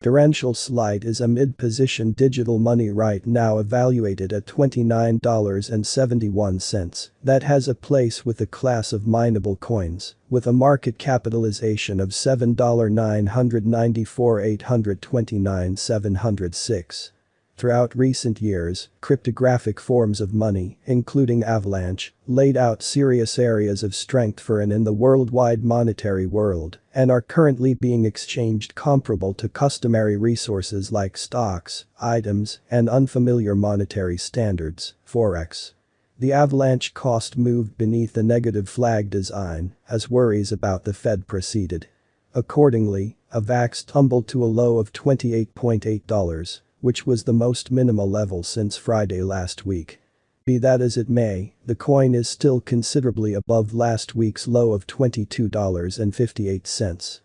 Torrential slide is a mid-position digital money right now evaluated at $29.71. That has a place with a class of mineable coins, with a market capitalization of $7,994,829,706. Throughout recent years, cryptographic forms of money, including Avalanche, laid out serious areas of strength for and in the worldwide monetary world, and are currently being exchanged comparable to customary resources like stocks, items, and unfamiliar monetary standards, forex. The Avalanche cost moved beneath the negative flag design as worries about the Fed proceeded. Accordingly, AVAX tumbled to a low of $28.8. Which was the most minimal level since Friday last week. Be that as it may, the coin is still considerably above last week's low of $22.58.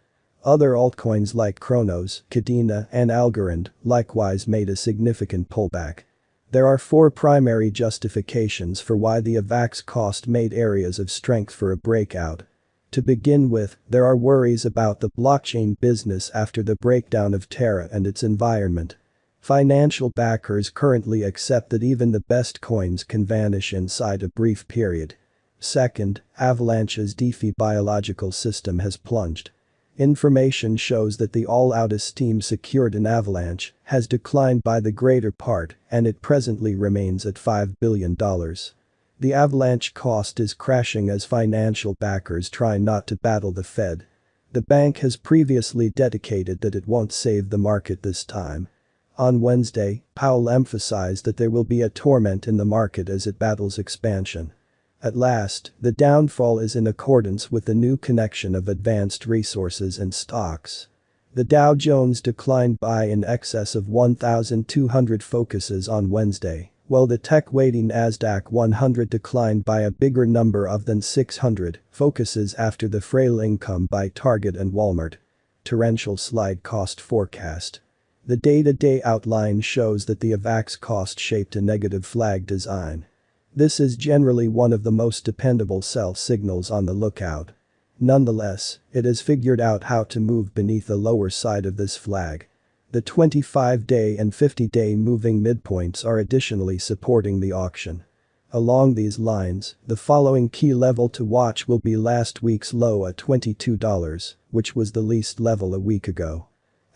Other altcoins like Kronos, Kadena, and Algorand likewise made a significant pullback. There are four primary justifications for why the AVAX cost made areas of strength for a breakout. To begin with, there are worries about the blockchain business after the breakdown of Terra and its environment. Financial backers currently accept that even the best coins can vanish inside a brief period. Second, Avalanche's DeFi biological system has plunged. Information shows that the all-out esteem secured in Avalanche has declined by the greater part and it presently remains at $5 billion. The Avalanche cost is crashing as financial backers try not to battle the Fed. The bank has previously dedicated that it won't save the market this time. On Wednesday, Powell emphasized that there will be a torment in the market as it battles expansion. At last, the downfall is in accordance with the new connection of advanced resources and stocks. The Dow Jones declined by in excess of 1,200 focuses on Wednesday, while the tech-weighting Nasdaq 100 declined by a bigger number of than 600 focuses after the frail income by Target and Walmart. Torrential slide cost forecast. The day-to-day outline shows that the AVAX cost shaped a negative flag design. This is generally one of the most dependable sell signals on the lookout. Nonetheless, it has figured out how to move beneath the lower side of this flag. The 25-day and 50-day moving midpoints are additionally supporting the auction. Along these lines, the following key level to watch will be last week's low at $22, which was the least level a week ago.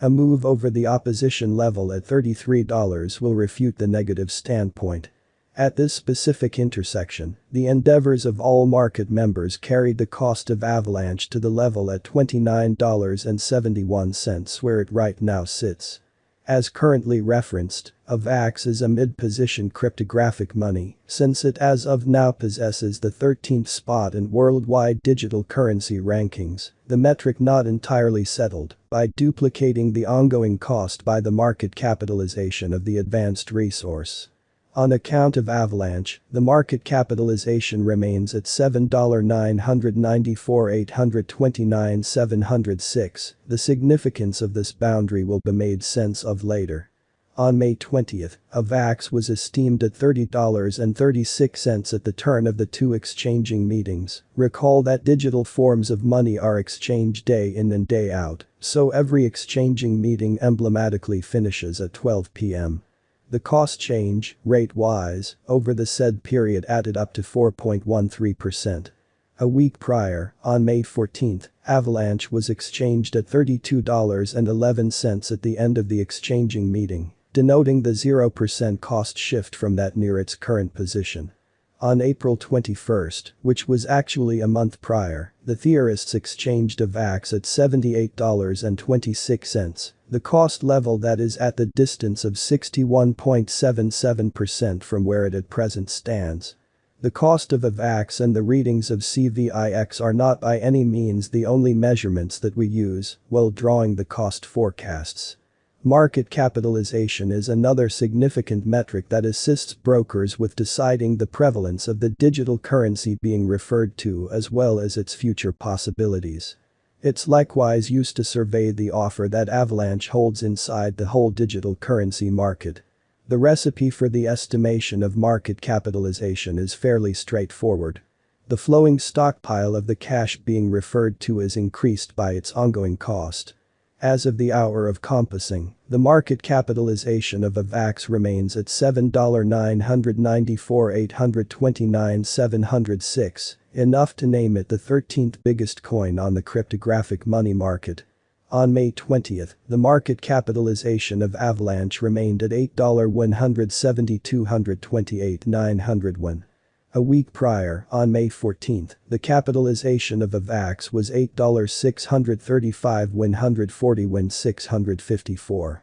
A move over the opposition level at $33 will refute the negative standpoint. At this specific intersection, the endeavors of all market members carried the cost of Avalanche to the level at $29.71 where it right now sits. As currently referenced, AVAX is a mid-position cryptographic money since it as of now possesses the 13th spot in worldwide digital currency rankings, the metric not entirely settled, by duplicating the ongoing cost by the market capitalization of the advanced resource. On account of Avalanche, the market capitalization remains at $7,994,829,706. The significance of this boundary will be made sense of later. On May 20, AVAX was esteemed at $30.36 at the turn of the two exchanging meetings. Recall that digital forms of money are exchanged day in and day out, so every exchanging meeting emblematically finishes at 12 p.m. The cost change, rate-wise, over the said period added up to 4.13%. A week prior, on May 14, Avalanche was exchanged at $32.11 at the end of the exchanging meeting, denoting the 0% cost shift from that near its current position. On April 21, which was actually a month prior, the theorists exchanged AVAX at $78.26, the cost level that is at the distance of 61.77% from where it at present stands. The cost of AVAX and the readings of CVIX are not by any means the only measurements that we use while drawing the cost forecasts. Market capitalization is another significant metric that assists brokers with deciding the prevalence of the digital currency being referred to as well as its future possibilities. It's likewise used to survey the offer that Avalanche holds inside the whole digital currency market. The recipe for the estimation of market capitalization is fairly straightforward. The flowing stockpile of the cash being referred to is increased by its ongoing cost. As of the hour of compassing, the market capitalization of AVAX remains at $7,994,829,706, enough to name it the 13th biggest coin on the cryptographic money market. On May 20, the market capitalization of Avalanche remained at $8,172,228,901. A week prior, on May 14, the capitalization of AVAX was $8,635,140,654.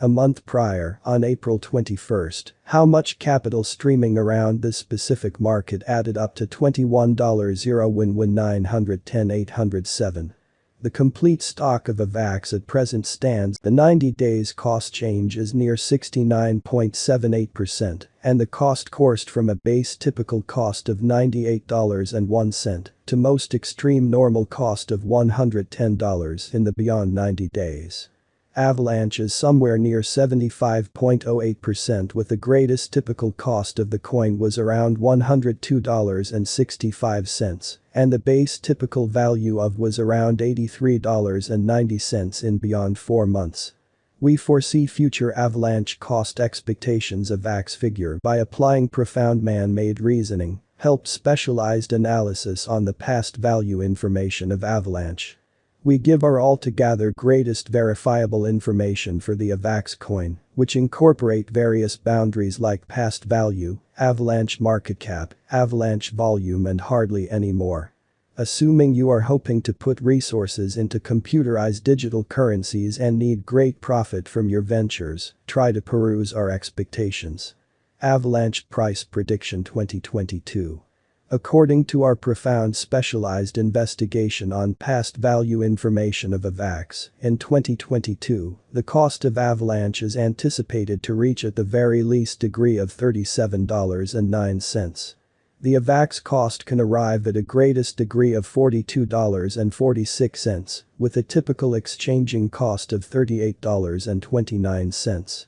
A month prior, on April 21, how much capital streaming around this specific market added up to $21,091,910,807. The complete stock of AVAX at present stands, the 90 days cost change is near 69.78%, and the cost coursed from a base typical cost of $98.01 to most extreme normal cost of $110 in the beyond 90 days. Avalanche is somewhere near 75.08%, with the greatest typical cost of the coin was around $102.65, and the base typical value of was around $83.90 in beyond 4 months. We foresee future Avalanche cost expectations of AVAX figure by applying profound man-made reasoning, helped specialized analysis on the past value information of Avalanche. We give our altogether greatest verifiable information for the AVAX coin, which incorporate various boundaries like past value, Avalanche market cap, Avalanche volume and hardly any more. Assuming you are hoping to put resources into computerized digital currencies and need great profit from your ventures, try to peruse our expectations. Avalanche Price Prediction 2022. According to our profound specialized investigation on past value information of AVAX, in 2022, the cost of Avalanche is anticipated to reach at the very least degree of $37.09. The AVAX cost can arrive at a greatest degree of $42.46, with a typical exchanging cost of $38.29.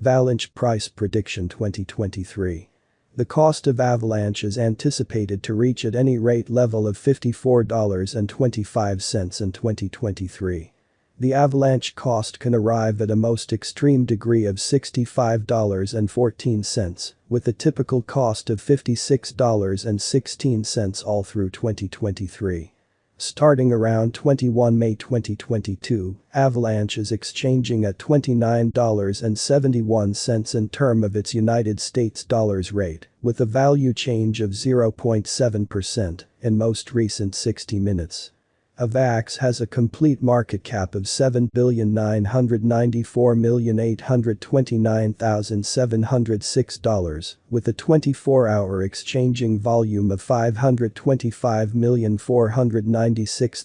Avalanche Price Prediction 2023. The cost of Avalanche is anticipated to reach at any rate level of $54.25 in 2023. The Avalanche cost can arrive at a most extreme degree of $65.14, with a typical cost of $56.16 all through 2023. Starting around 21 May 2022, Avalanche is exchanging at $29.71 in term of its United States dollars rate, with a value change of 0.7% in most recent 60 minutes. AVAX has a complete market cap of $7,994,829,706, with a 24-hour exchanging volume of $525,496,000.